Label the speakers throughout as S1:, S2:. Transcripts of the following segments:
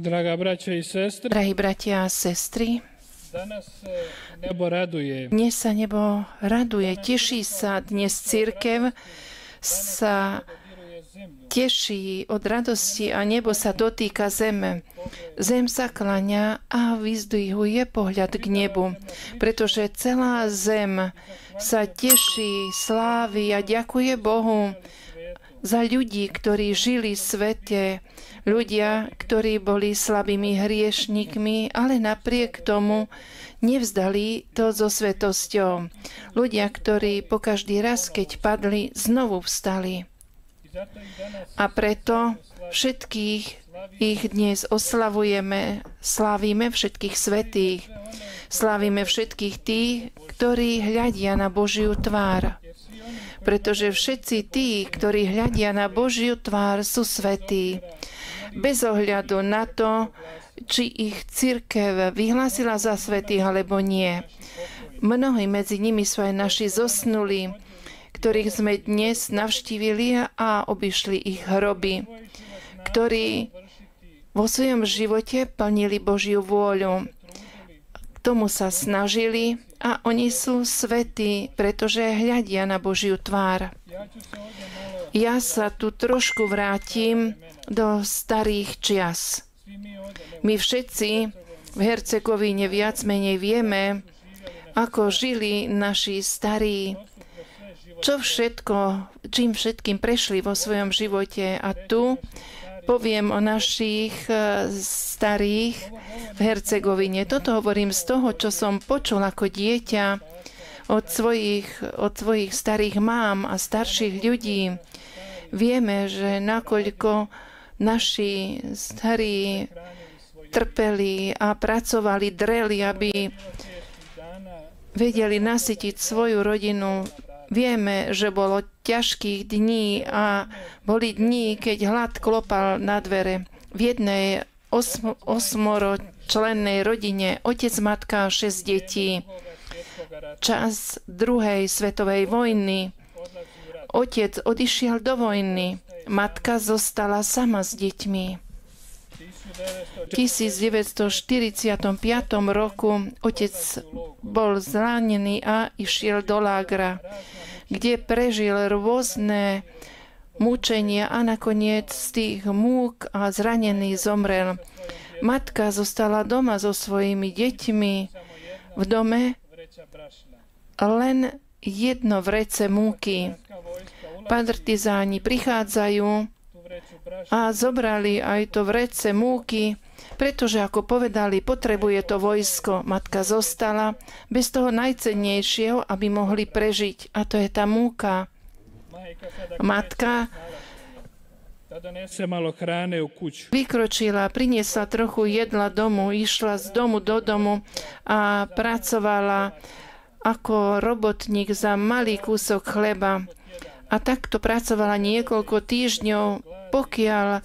S1: Drahí bratia a sestry, dnes sa nebo raduje, teší sa, dnes cirkev sa teší od radosti a nebo sa dotýka zeme. Zem sa kláňa a vyzdvihuje pohľad k nebu, pretože celá zem sa teší, slávi a ďakuje Bohu za ľudí, ktorí žili svete, ľudia, ktorí boli slabými hriešnikmi, ale napriek tomu nevzdali to so svetosťou. Ľudia, ktorí po každý raz, keď padli, znovu vstali. A preto všetkých ich dnes oslavujeme, slávime všetkých svätých, slávime všetkých tých, ktorí hľadia na Božiu tvár. Pretože všetci tí, ktorí hľadia na Božiu tvár, sú svätí. Bez ohľadu na to, či ich cirkev vyhlásila za svätých alebo nie. Mnohí medzi nimi sú aj naši zosnulí, ktorých sme dnes navštívili a obišli ich hroby, ktorí vo svojom živote plnili Božiu vôľu. K tomu sa snažili a oni sú svätí, pretože hľadia na Božiu tvár. Ja sa tu trošku vrátim do starých čias. My všetci v Hercegovine viac menej vieme, ako žili naši starí, čím všetkým prešli vo svojom živote. A tu poviem o našich starých v Hercegovine. Toto hovorím z toho, čo som počul ako dieťa od svojich starých mám a starších ľudí. Vieme, že nakoľko naši starí trpeli a pracovali, dreli, aby vedeli nasytiť svoju rodinu. Vieme, že bolo ťažkých dní a boli dní, keď hlad klopal na dvere. V jednej osmoročlennej rodine otec, matka a 6 detí. Čas druhej svetovej vojny. Otec odišiel do vojny. Matka zostala sama s deťmi. V 1945 roku otec bol zranený a išiel do lágra, kde prežil rôzne mučenia a nakoniec z tých múk a zranený zomrel. Matka zostala doma so svojimi deťmi. V dome len jedno vrece múky. Partizáni prichádzajú a zobrali aj to vrece múky, pretože, ako povedali, potrebuje to vojsko. Matka zostala bez toho najcennejšieho, aby mohli prežiť. A to je tá múka. Matka vykročila, priniesla trochu jedla domu, išla z domu do domu a pracovala ako robotník za malý kúsok chleba. A takto pracovala niekoľko týždňov, pokiaľ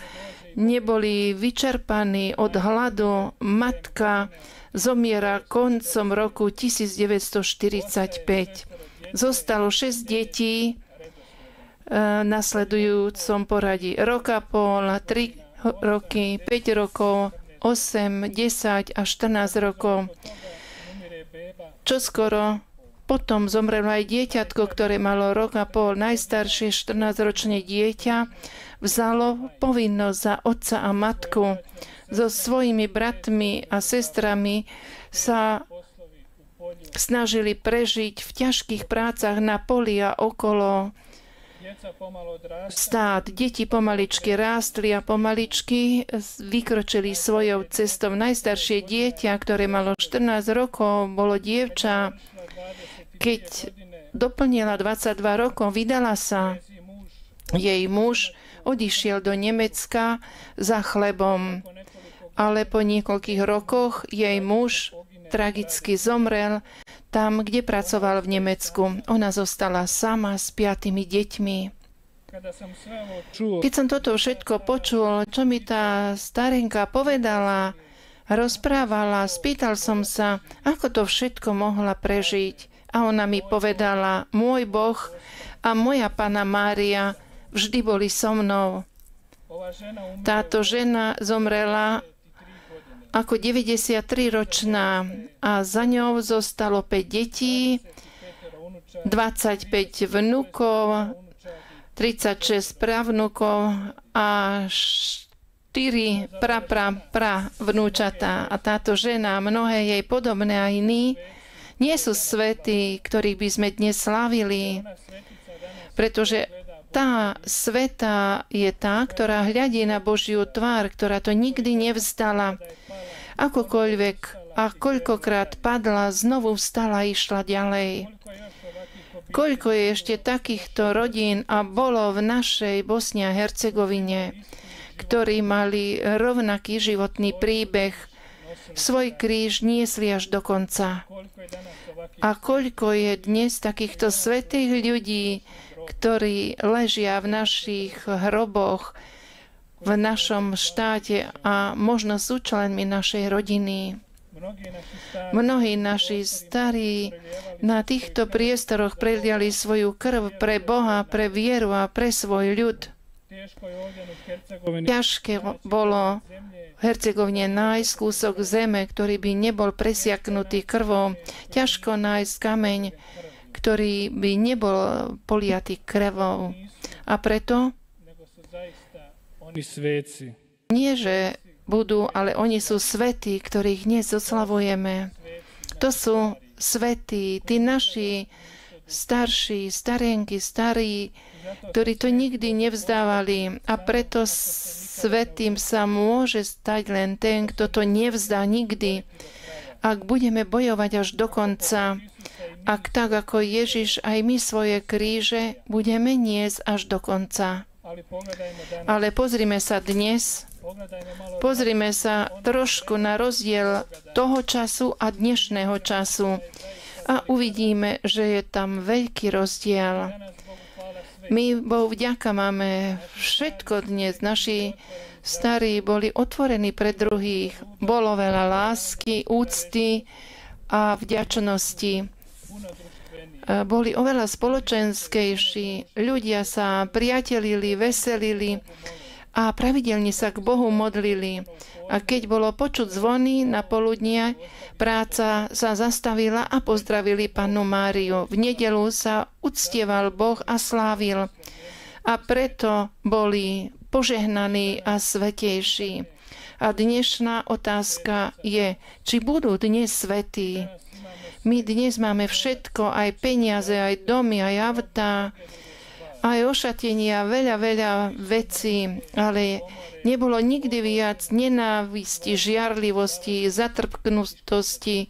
S1: neboli vyčerpaní od hladu. Matka zomiera koncom roku 1945. Zostalo 6 detí v nasledujúcom poradí. Rok a pol, 3 roky, 5 rokov, 8, 10 a 14 rokov. Čoskoro potom zomrelo aj dieťatko, ktoré malo rok a pol. Najstaršie 14-ročné dieťa vzalo povinnosť za otca a matku. So svojimi bratmi a sestrami sa snažili prežiť v ťažkých prácach na poli a okolo stát. Deti pomaličky rástli a pomaličky vykročili svojou cestou. Najstaršie dieťa, ktoré malo 14 rokov, bolo dievča. Keď doplnila 22 rokov, vydala sa. Jej muž odišiel do Nemecka za chlebom, ale po niekoľkých rokoch jej muž tragicky zomrel tam, kde pracoval v Nemecku. Ona zostala sama s 5 deťmi. Keď som toto všetko počul, čo mi tá starenka povedala, rozprávala, spýtal som sa, ako to všetko mohla prežiť. A ona mi povedala, môj Boh a moja Panna Mária vždy boli so mnou. Táto žena zomrela ako 93-ročná a za ňou zostalo 5 detí, 25 vnukov, 36 pravnukov a 4 vnúčatá. A táto žena, mnohé jej podobné a iní, nie sú svätí, ktorých by sme dnes slávili, pretože tá sveta je tá, ktorá hľadí na Božiu tvár, ktorá to nikdy nevzdala. Akokoľvek a koľkokrát padla, znovu vstala a išla ďalej. Koľko je ešte takýchto rodín a bolo v našej Bosne a Hercegovine, ktorí mali rovnaký životný príbeh, svoj kríž niesli až do konca. A koľko je dnes takýchto svätých ľudí, ktorí ležia v našich hroboch, v našom štáte a možno sú členmi našej rodiny. Mnohí naši starí na týchto priestoroch preliali svoju krv pre Boha, pre vieru a pre svoj ľud. Ťažké bolo v Hercegovine nájsť kúsok zeme, ktorý by nebol presiaknutý krvou. Ťažko nájsť kameň, ktorý by nebol poliatý krvou. A preto nie, že budú, ale oni sú svätí, ktorých dnes oslavujeme. To sú svätí, tí naši starší, starienky, starí, ktorí to nikdy nevzdávali. A preto svätým sa môže stať len ten, kto to nevzdá nikdy. Ak budeme bojovať až do konca, ak tak ako Ježiš aj my svoje kríže budeme niesť až do konca. Ale pozrime sa dnes, pozrime sa trošku na rozdiel toho času a dnešného času a uvidíme, že je tam veľký rozdiel. My, Bohu vďaka, máme všetko dnes. Naši starí boli otvorení pre druhých. Bolo veľa lásky, úcty a vďačnosti. Boli oveľa spoločenskejší. Ľudia sa priatelili, veselili a pravidelne sa k Bohu modlili. A keď bolo počuť zvony na poludnie, práca sa zastavila a pozdravili Pannu Máriu. V nedeľu sa uctieval Boh a slávil. A preto boli požehnaní a svätejší. A dnešná otázka je, či budú dnes svätí. My dnes máme všetko, aj peniaze, aj domy, aj autá, aj ošatenia, veľa vecí, ale nebolo nikdy viac nenávisti, žiarlivosti, zatrpknutosti,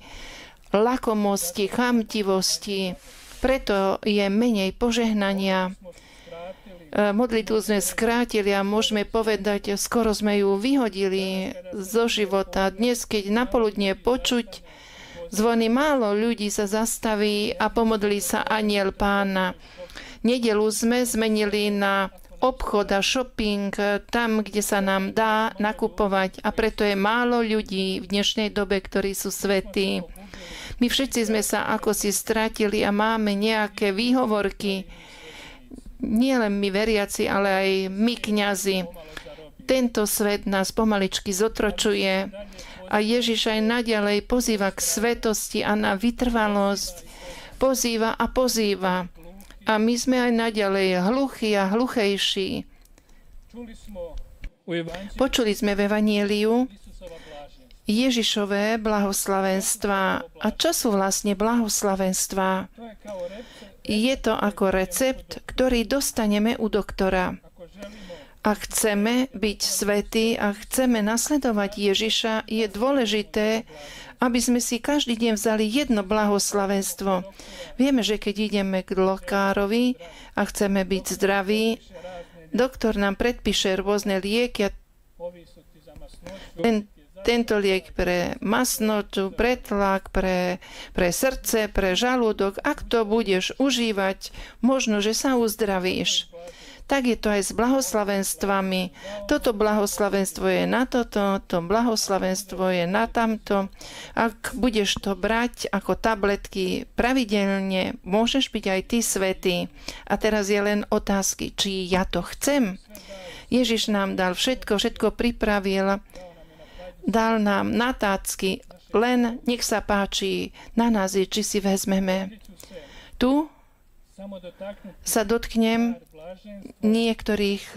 S1: lakomosti, chamtivosti. Preto je menej požehnania. Modlitbu sme skrátili a môžeme povedať, skoro sme ju vyhodili zo života. Dnes, keď napoludne počuť zvony, málo ľudí sa zastaví a pomodlí sa Anjel Pána. Nedelu sme zmenili na obchod a shopping tam, kde sa nám dá nakupovať a preto je málo ľudí v dnešnej dobe, ktorí sú svätí. My všetci sme sa ako si stratili a máme nejaké výhovorky, nielen my veriaci, ale aj my kňazi. Tento svet nás pomaličky zotročuje a Ježiš aj naďalej pozýva k svetosti a na vytrvalosť. Pozýva a pozýva. A my sme aj naďalej hluchí a hluchejší. Počuli sme v Evanjeliu Ježišové blahoslavenstva. A čo sú vlastne blahoslavenstva? Je to ako recept, ktorý dostaneme u doktora. Ak chceme byť svätí a chceme nasledovať Ježiša, je dôležité, aby sme si každý deň vzali jedno blahoslavenstvo. Vieme, že keď ideme k lekárovi a chceme byť zdraví, doktor nám predpíše rôzne lieky. Tento liek pre masnotu, pre tlak, pre srdce, pre žalúdok. Ak to budeš užívať, možno, že sa uzdravíš. Tak je to aj s blahoslavenstvami. Toto blahoslavenstvo je na toto, to blahoslavenstvo je na tamto. Ak budeš to brať ako tabletky pravidelne, môžeš byť aj ty svätý. A teraz je len otázky, či ja to chcem. Ježiš nám dal všetko pripravil. dal nám na tácky, len nech sa páči, na nás je, či si vezmeme. Tu sa dotknem niektorých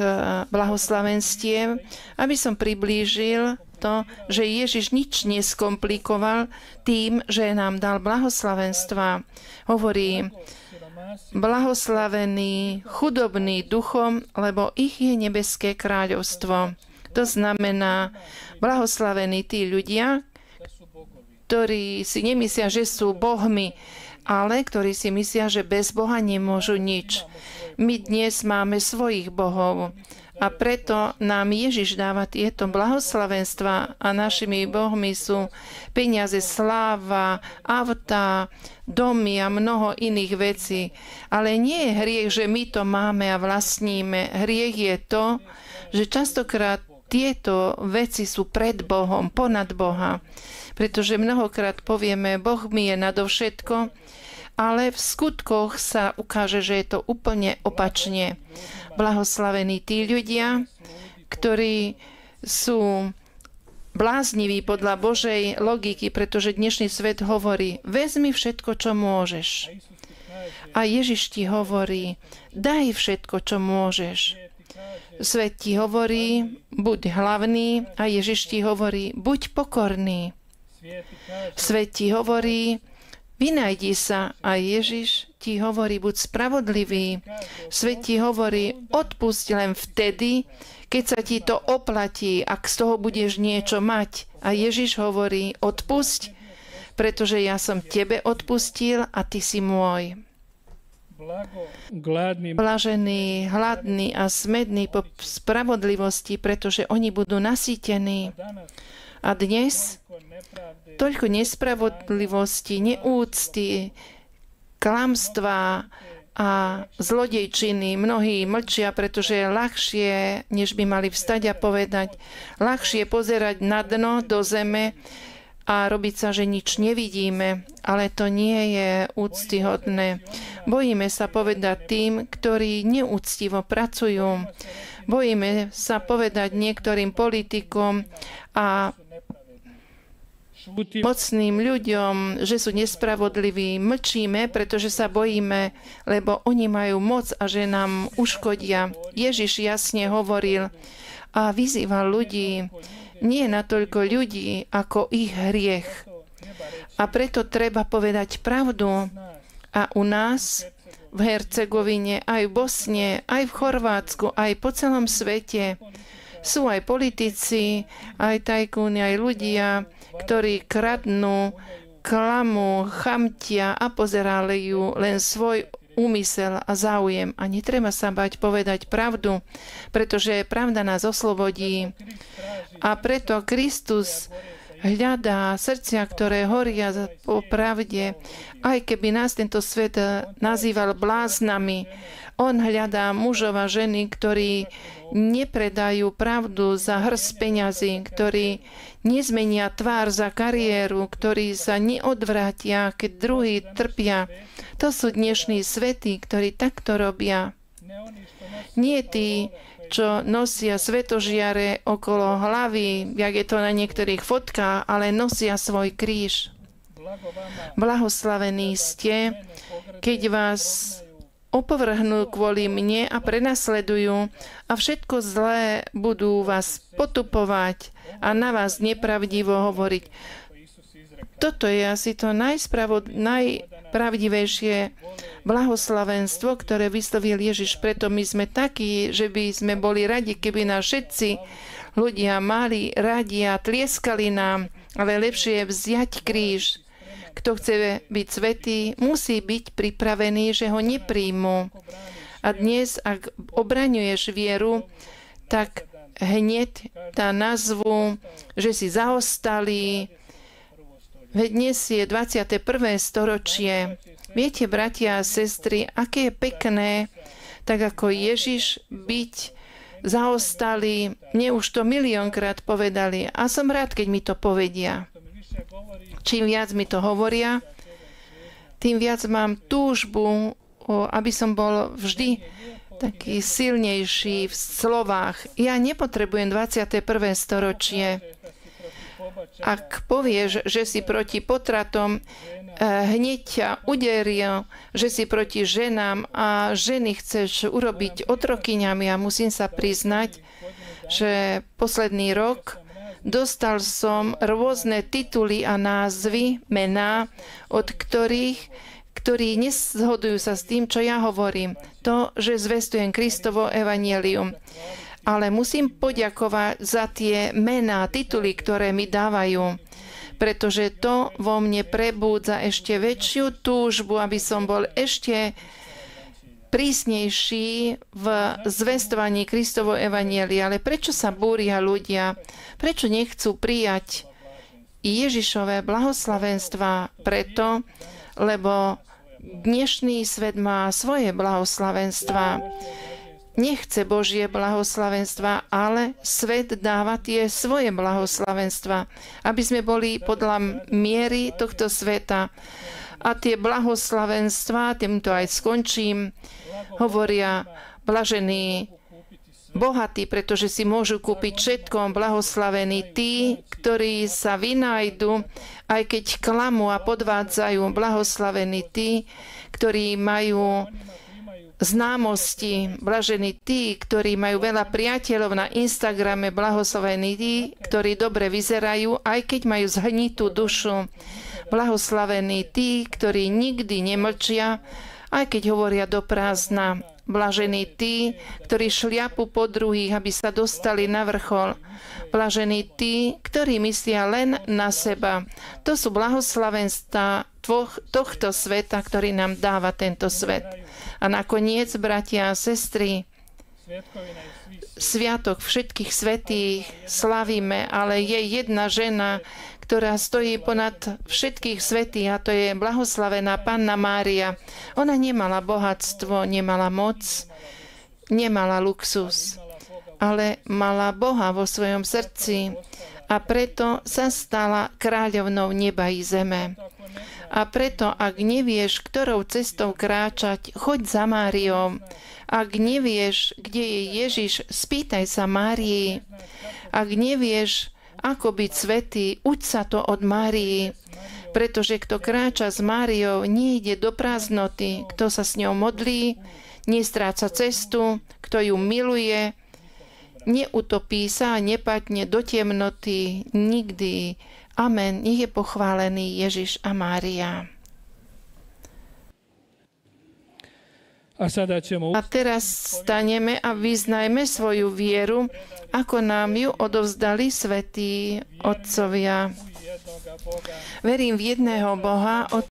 S1: blahoslavenstiev, aby som priblížil to, že Ježiš nič neskomplikoval tým, že nám dal blahoslavenstva. Hovorí, blahoslavení, chudobní duchom, lebo ich je nebeské kráľovstvo. To znamená, blahoslavení tí ľudia, ktorí si nemyslia, že sú bohmi, ale ktorí si myslia, že bez Boha nemôžu nič. My dnes máme svojich bohov a preto nám Ježiš dáva tieto blahoslavenstva a našimi bohmi sú peniaze, sláva, autá, domy a mnoho iných vecí. Ale nie je hriech, že my to máme a vlastníme. Hriech je to, že častokrát tieto veci sú pred Bohom, ponad Boha. Pretože mnohokrát povieme, Boh mi je nadovšetko, ale v skutkoch sa ukáže, že je to úplne opačne. Blahoslavení tí ľudia, ktorí sú blázniví podľa Božej logiky, pretože dnešný svet hovorí, vezmi všetko, čo môžeš. A Ježiš ti hovorí, daj všetko, čo môžeš. Svet ti hovorí, buď hlavný, a Ježiš ti hovorí, buď pokorný. Svet ti hovorí, vynajdi sa, a Ježiš ti hovorí, buď spravodlivý. Svet ti hovorí, odpusť len vtedy, keď sa ti to oplatí, ak z toho budeš niečo mať. A Ježiš hovorí, odpusť, pretože ja som tebe odpustil a ty si môj. Blažení, hladní a smední po spravodlivosti, pretože oni budú nasýtení. A dnes toľko nespravodlivosti, neúcty, klamstva a zlodejčiny. Mnohí mlčia, pretože je ľahšie, než by mali vstať a povedať. Ľahšie pozerať na dno, do zeme a robiť sa, že nič nevidíme. Ale to nie je úctyhodné. Bojíme sa povedať tým, ktorí neúctivo pracujú. Bojíme sa povedať niektorým politikom a mocným ľuďom, že sú nespravodliví. Mlčíme, pretože sa bojíme, lebo oni majú moc a že nám uškodia. Ježiš jasne hovoril a vyzýval ľudí, nie natoľko ľudí, ako ich hriech. A preto treba povedať pravdu. A u nás, v Hercegovine, aj v Bosne, aj v Chorvátsku, aj po celom svete sú aj politici, aj tajkúni, aj ľudia, ktorí kradnú, klamú, chamtia a pozerajú len svoj úmysel a záujem. A netreba sa bať povedať pravdu, pretože pravda nás oslobodí. A preto Kristus hľadá srdcia, ktoré horia po pravde, aj keby nás tento svet nazýval bláznami. On hľadá mužov a ženy, ktorí nepredajú pravdu za hrst peňazí, ktorí nezmenia tvár za kariéru, ktorí sa neodvrátia, keď druhí trpia. To sú dnešní svätí, ktorí takto robia. Nie tí, čo nosia svetožiare okolo hlavy, jak je to na niektorých fotkách, ale nosia svoj kríž. Blahoslavení ste, keď vás opovrhnú kvôli mne a prenasledujú a všetko zlé budú vás potupovať a na vás nepravdivo hovoriť. Toto je asi to najpravdivejšie blahoslavenstvo, ktoré vyslovil Ježiš. Preto my sme takí, že by sme boli radi, keby nás všetci ľudia mali radi a tlieskali nám, ale lepšie je vziať kríž. Kto chce byť svätý, musí byť pripravený, že ho nepríjmu. A dnes, ak obraňuješ vieru, tak hneď tá nazvu, že si zaostalý. Veď dnes je 21. storočie. Viete, bratia a sestry, aké je pekné, tak ako Ježiš, byť zaostalý. Mne už to miliónkrát povedali a som rád, keď mi to povedia. Čím viac mi to hovoria, tým viac mám túžbu, aby som bol vždy taký silnejší v slovách. Ja nepotrebujem 21. storočie. Ak povieš, že si proti potratom, hneď ťa uderia, že si proti ženám a ženy chceš urobiť otrokyňami. A musím sa priznať, že posledný rok dostal som rôzne tituly a názvy, mená, od ktorí nezhodujú sa s tým, čo ja hovorím. To, že zvestujem Kristovo evanjelium. Ale musím poďakovať za tie mená, tituly, ktoré mi dávajú, pretože to vo mne prebúdza ešte väčšiu túžbu, aby som bol ešte prísnejší v zvestovaní Kristovo evanjelia. Ale prečo sa búria ľudia? Prečo nechcú prijať Ježišové blahoslavenstva? Preto, lebo dnešný svet má svoje blahoslavenstva. Nechce Božie blahoslavenstva, ale svet dáva tie svoje blahoslavenstva, aby sme boli podľa miery tohto sveta. A tie blahoslavenstva, týmto aj skončím, hovoria blažení bohatí, pretože si môžu kúpiť všetko, blahoslavení tí, ktorí sa vynájdu, aj keď klamú a podvádzajú, blahoslavení tí, ktorí majú známosti, blažení tí, ktorí majú veľa priateľov na Instagrame, blahoslavení tí, ktorí dobre vyzerajú, aj keď majú zhnitú dušu. Blahoslavení tí, ktorí nikdy nemlčia, aj keď hovoria do prázdna. Blažení tí, ktorí šliapu po druhých, aby sa dostali na vrchol. Blažení tí, ktorí myslia len na seba. To sú blahoslavenstvá tohto sveta, ktorý nám dáva tento svet. A nakoniec, bratia a sestry, sviatok všetkých svätých slavíme, ale je jedna žena, ktorá stojí ponad všetkých svätých, a to je blahoslavená Panna Mária. Ona nemala bohatstvo, nemala moc, nemala luxus, ale mala Boha vo svojom srdci a preto sa stala kráľovnou neba i zeme. A preto, ak nevieš, ktorou cestou kráčať, choď za Máriou. Ak nevieš, kde je Ježiš, spýtaj sa Márii. Ak nevieš, ako byť svätý, uč sa to od Márii. Pretože kto kráča s Máriou, nejde do prázdnoty. Kto sa s ňou modlí, nestráca cestu. Kto ju miluje, neutopí sa a nepadne do temnoty nikdy. Amen. Nech je pochválený Ježiš a Mária. A teraz staneme a vyznajme svoju vieru, ako nám ju odovzdali svätí otcovia. Verím v jedného Boha,